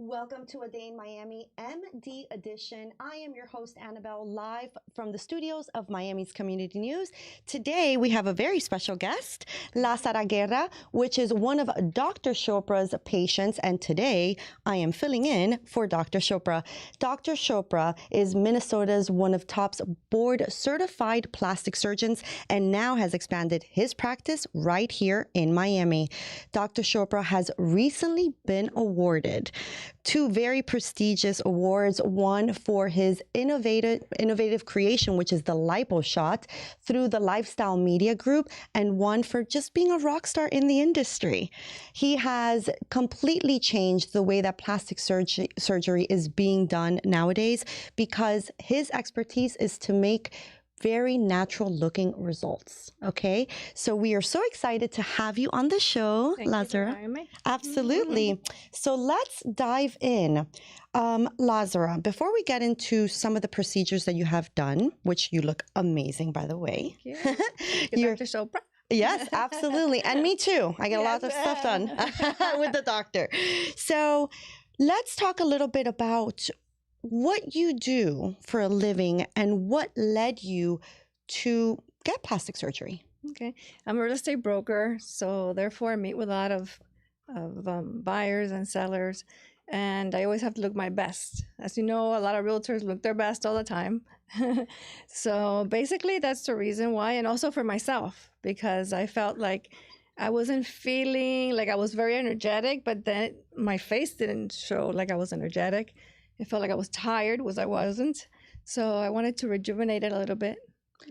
Welcome to a day in Miami M.D. edition. I am your host, Anabel, live from the studios of Miami's Community News. Today, we have a very special guest, Lazara Guerra, which is one of Dr. Chopra's patients. And today, I am filling in for Dr. Chopra. Dr. Chopra is Minnesota's one of top's board-certified plastic surgeons and now has expanded his practice right here in Miami. Dr. Chopra has recently been awarded two very prestigious awards, one for his innovative creation, which is the lipo shot through the Lifestyle Media Group, and one for just being a rock star in the industry. He has completely changed the way that plastic surgery is being done nowadays because his expertise is to make very natural looking results. Okay, so we are so excited to have you on the show, Lazara. Absolutely. So let's dive in. Lazara, before we get into some of the procedures that you have done, which you look amazing, by the way. Thank you. Dr. Chopra. Yes, absolutely. And me too. I get a lot of stuff done with the doctor. So let's talk a little bit about what you do for a living and what led you to get plastic surgery. Okay. I'm a real estate broker, so therefore I meet with a lot of buyers and sellers, and I always have to look my best. As you know, a lot of realtors look their best all the time. So basically that's the reason why, and also for myself, because I felt like I wasn't feeling like I was very energetic, but then my face didn't show like I was energetic. It felt like I was tired, I wasn't. So I wanted to rejuvenate it a little bit.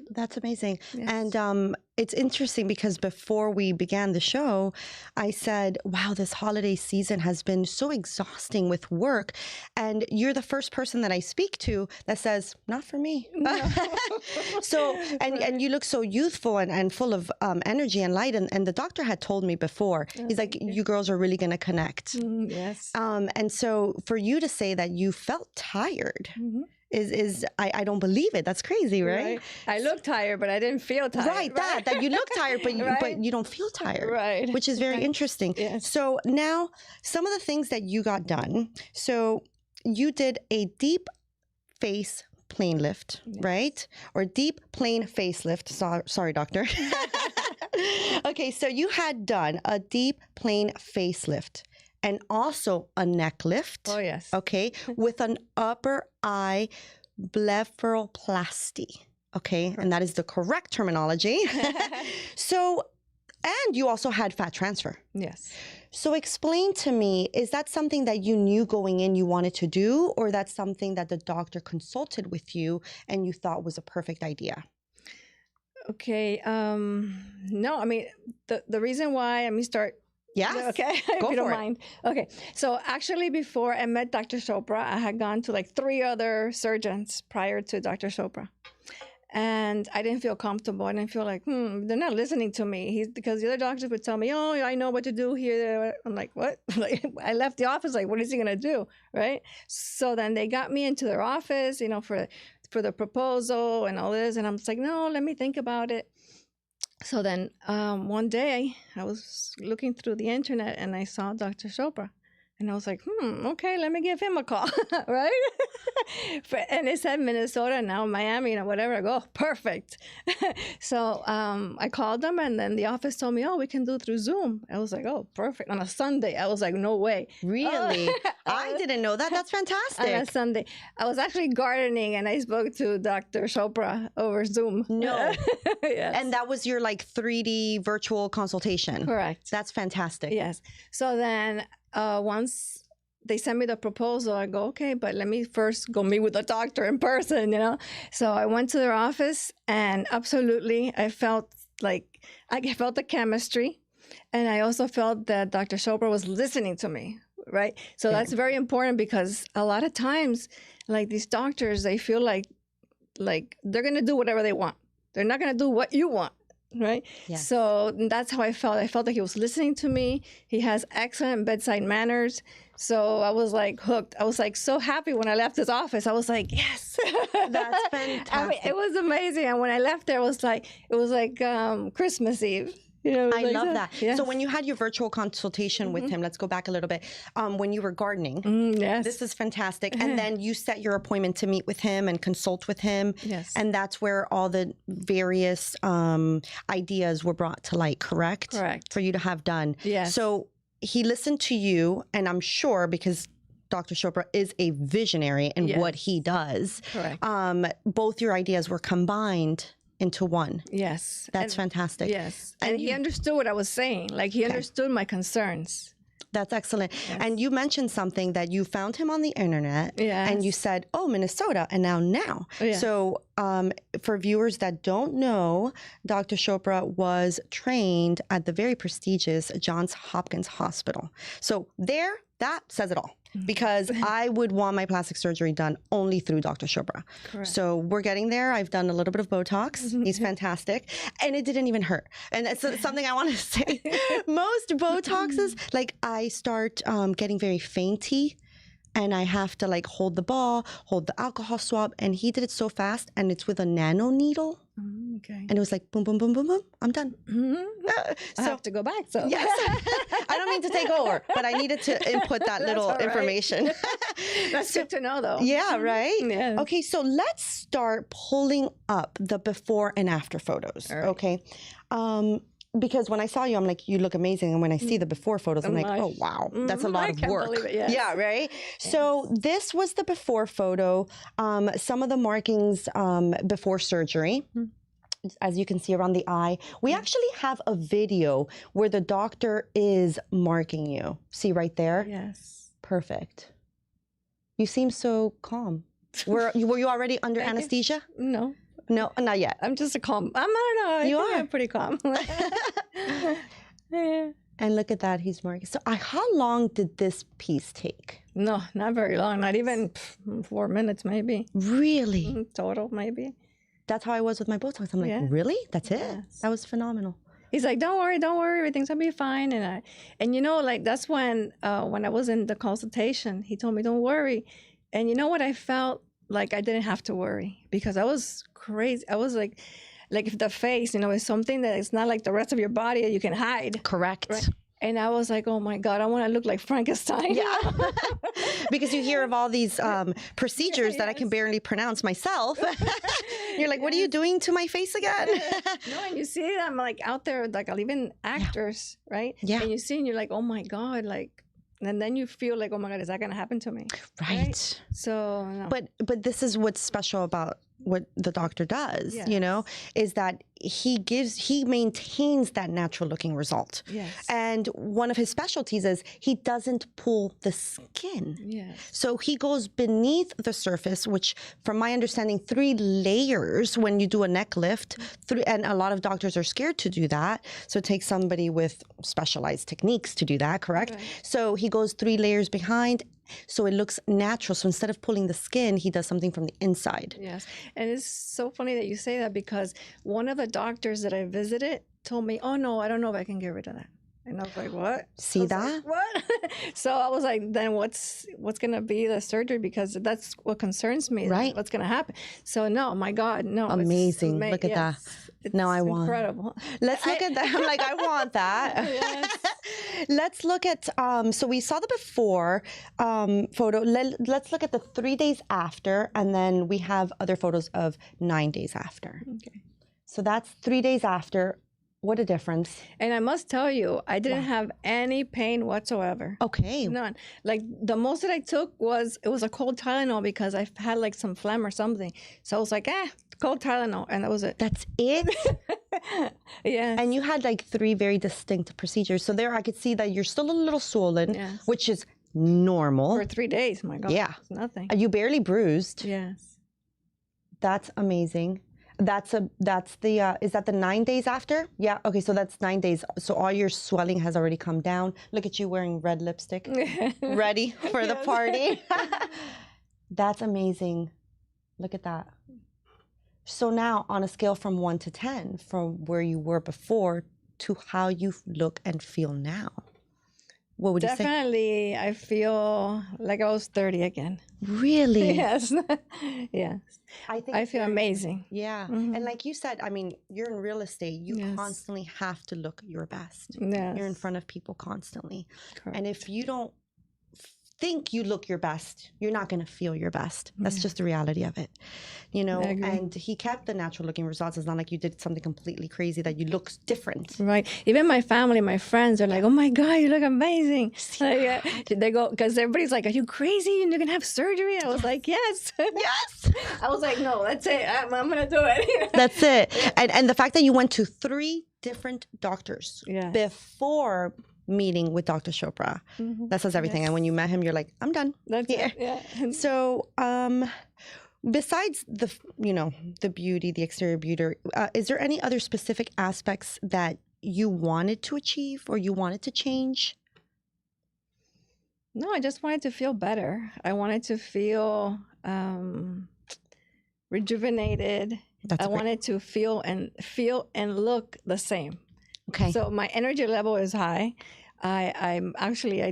That's amazing. Yes. And it's interesting because before we began the show, I said, wow, this holiday season has been so exhausting with work. And you're the first person that I speak to that says, not for me. No. So, and you look so youthful and full of energy and light. And the doctor had told me before, he's like, you girls are really going to connect. Yes. And so for you to say that you felt tired, I don't believe it. That's crazy, right? I look tired, but I didn't feel tired. Right, that you look tired, but you don't feel tired. Right. Which is very interesting. Yes. So now, some of the things that you got done. So you did a deep face plane lift, right? Or deep plane facelift. Sorry, doctor. Okay, so you had done a deep plane facelift. And also a neck lift. Oh, yes. Okay, with an upper eye blepharoplasty. Okay, and that is the correct terminology. So, and you also had fat transfer. Yes. So explain to me, is that something that you knew going in you wanted to do, or that's something that the doctor consulted with you and you thought was a perfect idea? Okay. No, I mean, the reason why, let me start. Yeah. Okay. If you don't mind. Okay. So actually, before I met Dr. Chopra, I had gone to like 3 other surgeons prior to Dr. Chopra. And I didn't feel comfortable. I didn't feel like, they're not listening to me. Because the other doctors would tell me, oh, I know what to do here. I'm like, what? Like, I left the office, like, what is he going to do? Right? So then they got me into their office, for the proposal and all this. And I'm just like, no, let me think about it. So then one day I was looking through the internet and I saw Dr. Chopra. And I was like, okay, let me give him a call, right? And it said Minnesota, now Miami, whatever. I go, oh, perfect. So I called them, and then the office told me, oh, we can do it through Zoom. I was like, oh, perfect. On a Sunday, I was like, no way. Really? I didn't know that. That's fantastic. On a Sunday. I was actually gardening, and I spoke to Dr. Chopra over Zoom. No. Yes. And that was your like 3D virtual consultation. Correct. That's fantastic. Yes. So then once they sent me the proposal, I go, okay, but let me first go meet with the doctor in person, So I went to their office, and absolutely, I felt the chemistry, and I also felt that Dr. Chopra was listening to me, right? So that's very important, because a lot of times, like these doctors, they feel like they're going to do whatever they want. They're not going to do what you want. Right? Yes. So that's how I felt. I felt like he was listening to me. He has excellent bedside manners. So I was like hooked. I was like so happy when I left his office. I was like, yes. That's fantastic. I mean, it was amazing. And when I left there, it was like Christmas Eve. You know, I love that. Yes. So when you had your virtual consultation with him, let's go back a little bit, when you were gardening, yes. this is fantastic. And then you set your appointment to meet with him and consult with him. Yes. And that's where all the various ideas were brought to light, correct? Correct. For you to have done. Yes. So he listened to you, and I'm sure because Dr. Chopra is a visionary in what he does. Correct. Both your ideas were combined into one. Yes. That's fantastic. Yes. And he understood what I was saying. Like he understood my concerns. That's excellent. Yes. And you mentioned something that you found him on the internet and you said, oh, Minnesota, and now. Yes. So for viewers that don't know, Dr. Chopra was trained at the very prestigious Johns Hopkins Hospital. So that says it all. Because I would want my plastic surgery done only through Dr. Chopra. Correct. So we're getting there. I've done a little bit of Botox. He's fantastic. And it didn't even hurt. And that's something I want to say. Most Botoxes, like I start getting very fainty. And I have to like hold the ball, hold the alcohol swab. And he did it so fast. And it's with a nano needle. Okay. And it was like, boom, boom, boom, boom, boom. I'm done. I have to go back. So yes, I don't mean to take over, but I needed to input that little information. That's good to know, though. Yeah, right? Yeah. Okay, so let's start pulling up the before and after photos, okay? Because when I saw you, I'm like, you look amazing. And when I see the before photos, I'm like, oh, wow, that's a lot of work. Believe it, yes. Yeah, right? Yes. So this was the before photo. Some of the markings before surgery. As you can see around the eye, we actually have a video where the doctor is marking you. See right there? Yes. Perfect. You seem so calm. Were you already under anesthesia? No. No, not yet. I'm just a calm. I don't know. You are. I'm pretty calm. Yeah. And look at that, he's marking. So how long did this piece take? No, not very long. Not even 4 minutes, maybe. Really? Total, maybe. That's how I was with my Botox. I'm like, really? That's it? Yes. That was phenomenal. He's like, don't worry, everything's gonna be fine. And you know, like that's when I was in the consultation, he told me, don't worry. And you know what? I felt like I didn't have to worry because I was crazy. I was like if the face, you know, is something that it's not like the rest of your body that you can hide. Correct. Right? And I was like, oh my God, I want to look like Frankenstein. Yeah. Because you hear of all these procedures that I can barely pronounce myself. You're like, what are you doing to my face again? No, and you see them like out there, like even actors, right? Yeah. And you see, and you're like, oh my God, like, and then you feel like, oh my God, is that going to happen to me? Right. So, no. But this is what's special about what the doctor does, you know, is that he maintains that natural looking result. Yes. And one of his specialties is he doesn't pull the skin. Yes. So he goes beneath the surface, which from my understanding, 3 layers when you do a neck lift, and a lot of doctors are scared to do that. So it takes somebody with specialized techniques to do that, correct? Right. So he goes 3 layers behind. So it looks natural. So instead of pulling the skin, he does something from the inside. Yes. And it's so funny that you say that because one of the doctors that I visited told me, oh, no, I don't know if I can get rid of that. And I was like, what? See that? Like, what? So I was like, then what's going to be the surgery? Because that's what concerns me. Right. What's going to happen? So no, my God, no. Amazing. Look at that. No, I want. Incredible. Let's look at that. I'm like, I want that. Yes. Let's look at, so we saw the before photo. Let's look at the 3 days after, and then we have other photos of 9 days after. Okay. So that's 3 days after. What a difference. And I must tell you, I didn't have any pain whatsoever. Okay. None. Like the most that I took was a cold Tylenol because I had like some phlegm or something. So I was like, cold Tylenol. And that was it. That's it? Yeah. And you had like 3 very distinct procedures. So there I could see that you're still a little swollen, which is normal. For 3 days, my God. Yeah. It's nothing. You barely bruised. Yes. That's amazing. Is that the 9 days after? Yeah. Okay. So that's 9 days. So all your swelling has already come down. Look at you wearing red lipstick, ready for the party. That's amazing. Look at that. So now on a scale from 1 to 10, from where you were before to how you look and feel now. What would you say? Definitely, I feel like I was 30 again. Really? Yes. Yes. I feel very- amazing. Yeah. Mhm. And like you said, I mean, you're in real estate. You Yes. constantly have to look your best. Yes. You're in front of people constantly. Correct. And if you don't think you look your best, you're not going to feel your best. That's Yeah. just the reality of it, you know. I agree. And he kept the natural looking results. It's not like you did something completely crazy that you look different. Right. Even my family, my friends are like, "Oh my God, you look amazing." Like, they go, because everybody's like, "Are you crazy? You're going to have surgery?" I was like, "Yes." Yes. I was like, "No, that's it. I'm going to do it." That's it. And the fact that you went to 3 different doctors Yeah. before meeting with Dr. Chopra, that says everything. Yes. And when you met him, you're like, I'm done. That's Yeah. it. Yeah. So, besides the, you know, the beauty, the exterior beauty, is there any other specific aspects that you wanted to achieve or you wanted to change? No, I just wanted to feel better. I wanted to feel rejuvenated. That's I great. wanted to feel and look the same. Okay. So my energy level is high. I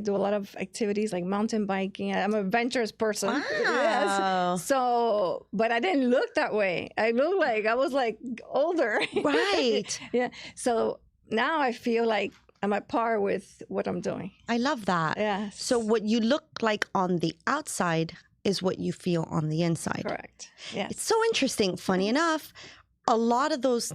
do a lot of activities like mountain biking. I'm an adventurous person. Wow. Yes. So, but I didn't look that way. I looked like I was like older. Right. Yeah. So now I feel like I'm at par with what I'm doing. I love that. Yes. So what you look like on the outside is what you feel on the inside. Correct. Yeah. It's so interesting. Funny enough, a lot of those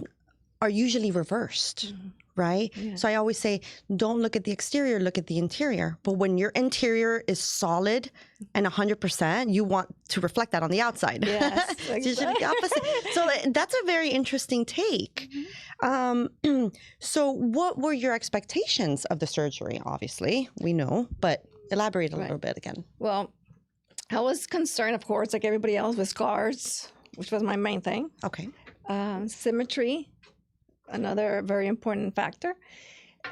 are usually reversed, right? Yeah. So I always say, don't look at the exterior, look at the interior. But when your interior is solid and 100%, you want to reflect that on the outside. Yes, It's usually the opposite. So that's a very interesting take. So what were your expectations of the surgery? Obviously, we know, but elaborate a little bit again. Well, I was concerned, of course, like everybody else, with scars, which was my main thing. Okay. Symmetry, another very important factor.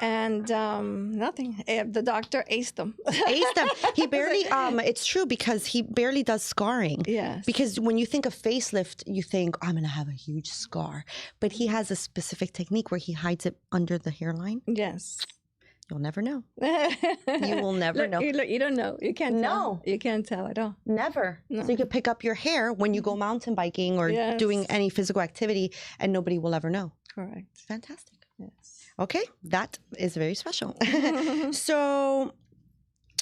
And nothing. The doctor aced them. Aced them. He barely, it's true because he barely does scarring. Yes. Because when you think of facelift, you think, I'm going to have a huge scar. But he has a specific technique where he hides it under the hairline. Yes. You'll never know. You will never know. You don't know. You can't tell. No. You can't tell at all. Never. No. So you could pick up your hair when you go mountain biking or Yes. doing any physical activity and nobody will ever know. Correct. Fantastic. Yes. Okay, that is very special. So,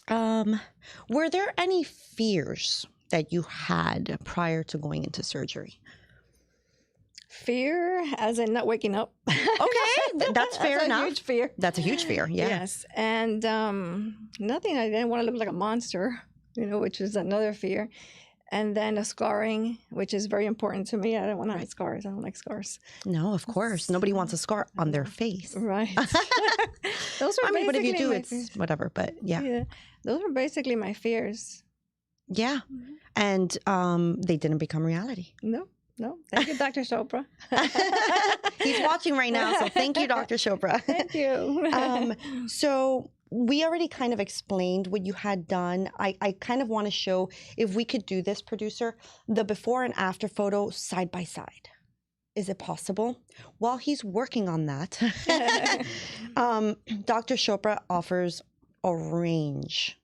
were there any fears that you had prior to going into surgery? Fear, as in not waking up. Okay, that's fair That's enough. a huge fear. That's a huge fear, yeah. Yes. And nothing. I didn't want to look like a monster, which is another fear. And then a scarring, which is very important to me. I don't want to have scars. I don't like scars. No, of course. Nobody wants a scar on their face. Right. Those are I mean, but if you do, my it's fears. whatever. But yeah. Yeah. Those were basically my fears. Yeah. And they didn't become reality. No. Thank you, Dr. Chopra. He's watching right now, so thank you, Dr. Chopra. Thank you. So we already kind of explained what you had done. I kind of want to show, if we could do this, producer, the before and after photo side by side. Is it possible? While he's working on that, Dr. Chopra offers a range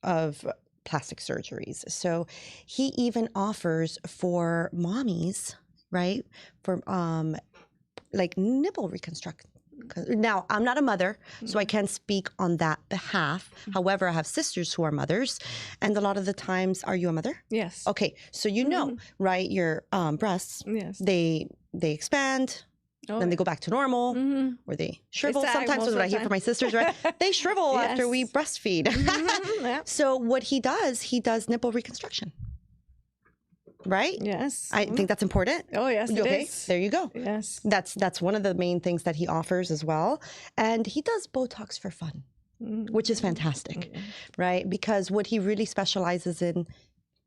of plastic surgeries. So he even offers for mommies, right? For like nipple reconstruction. Now, I'm not a mother, so I can't speak on that behalf. However, I have sisters who are mothers, and a lot of the times, are you a mother? Yes. Okay, so you know, right? Your breasts, Yes. they expand, then they go back to normal, or they shrivel. sag Sometimes most is of what I the hear time. from my sisters, right? They shrivel after we Yes. breastfeed. Yeah. So what he does nipple reconstruction, right? Yes. I think that's important. Oh, yes, it Okay, is. there you go. Yes. That's one of the main things that he offers as well. And he does Botox for fun, which is fantastic, right? Because what he really specializes in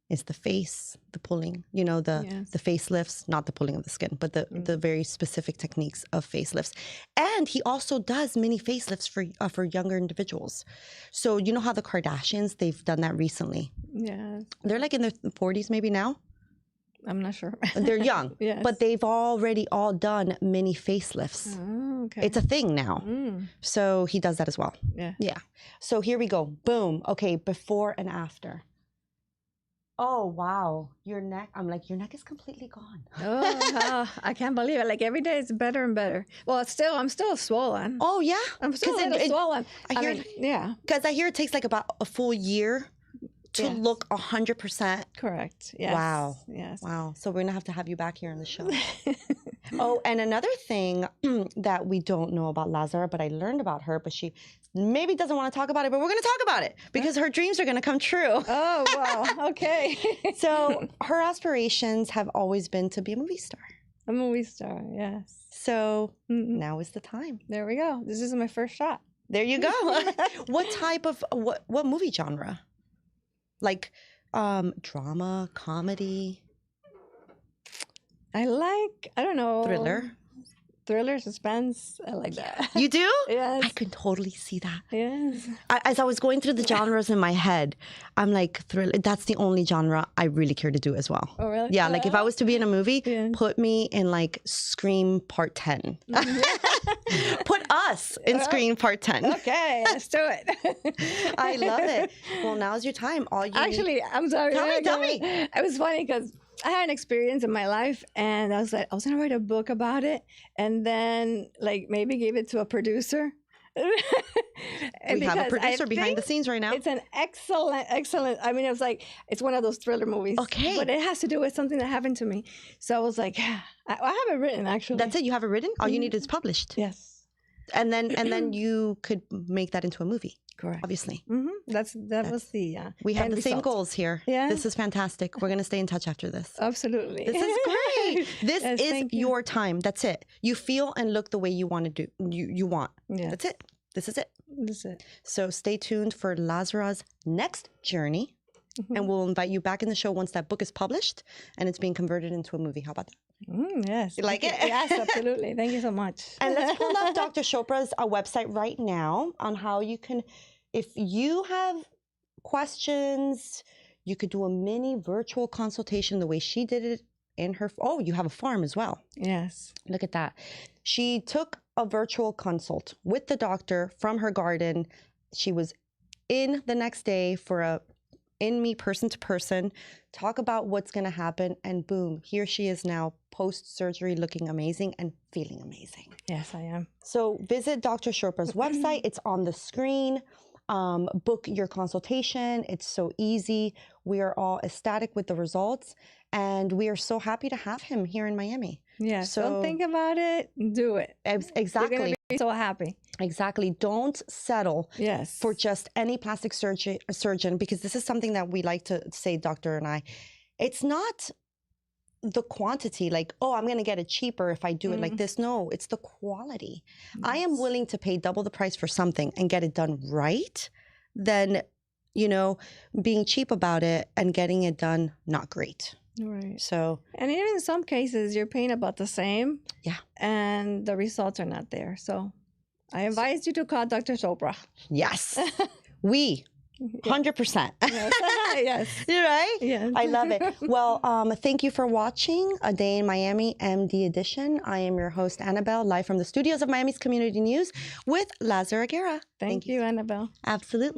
is the face, the pulling, the facelifts, not the pulling of the skin, but the very specific techniques of facelifts. And he also does mini facelifts for younger individuals. So you know how the Kardashians, they've done that recently. Yeah. They're like in their 40s maybe now. I'm not sure. They're young, Yes. but they've already all done mini facelifts. Oh, okay. It's a thing now. So he does that as well. Yeah. Yeah. So here we go. Boom. Okay, before and after. Oh, wow. Your neck, I'm like, your neck is completely gone. I can't believe it. Like every day it's better and better. Well, I'm still swollen. Oh, yeah? I'm still a little swollen. I hear, mean, yeah. Because I hear it takes like about a full year to look 100%. Correct. Yes. Wow. Yes. Wow. So we're going to have you back here on the show. Oh, and another thing that we don't know about Lazara, but I learned about her, but she maybe doesn't want to talk about it, but we're going to talk about it because her dreams are going to come true. Oh, wow. Okay. So her aspirations have always been to be a movie star. A movie star, yes. So now is the time. There we go. This is my first shot. There you go. What type of, what movie genre? Like drama, comedy? I don't know. Thriller, suspense. I like that. You do? Yes. I can totally see that. Yes. As I was going through the genres in my head, I'm like, thriller, that's the only genre I really care to do as well. Oh, really? Yeah, like if I was to be in a movie, Yeah. put me in like Scream Part 10. Put us in Scream Part 10. Okay, let's do it. I love it. Well, now's your time. Actually, I'm sorry. Tell me. It was funny because I had an experience in my life, and I was like, I was gonna write a book about it, and then like maybe give it to a producer. We have a producer behind the scenes right now. It's an excellent. I mean, it was like it's one of those thriller movies. Okay, but it has to do with something that happened to me. So I was like, I have it written actually. That's it. You have it written. All you need is published. Yes. And then you could make that into a movie. Correct. Obviously. That was the we have end the same result. goals here. Yeah. This is fantastic. We're going to stay in touch after this. Absolutely. This is great. This Yes, is thank you. your time. That's it. You feel and look the way you want to do. You want. Yeah. That's it. This is it. That's it. So stay tuned for Lazara's next journey. And we'll invite you back in the show once that book is published and it's being converted into a movie. How about that? Yes. You like it? Yes, absolutely. Thank you so much. And let's pull up Dr. Chopra's website right now on how you can, if you have questions, you could do a mini virtual consultation the way she did it in her, oh, you have a farm as well. Yes. Look at that. She took a virtual consult with the doctor from her garden. She was in the next day for a in-me person-to-person, talk about what's going to happen, and boom, here she is now post-surgery looking amazing and feeling amazing. Yes, I am. So visit Dr. Chopra's website. It's on the screen. Book your consultation. It's so easy. We are all ecstatic with the results, and we are so happy to have him here in Miami. Yeah, So don't think about it. Do it. Exactly. You're going to be so happy. Exactly. Don't settle Yes. for just any plastic surgeon, because this is something that we like to say, doctor and I. It's not the quantity, like, oh, I'm going to get it cheaper if I do it like this. No, it's the quality. Yes. I am willing to pay double the price for something and get it done right than, being cheap about it and getting it done not great. Right. So, and even in some cases, you're paying about the same. Yeah. And the results are not there. So I advise you to call Dr. Chopra. Yes. 100%. Yes. You're right? Yes. I love it. Well, thank you for watching A Day in Miami M.D. edition. I am your host, Anabel, live from the studios of Miami's Community News with Lazara Guerra. Thank you, Annabelle. Absolutely.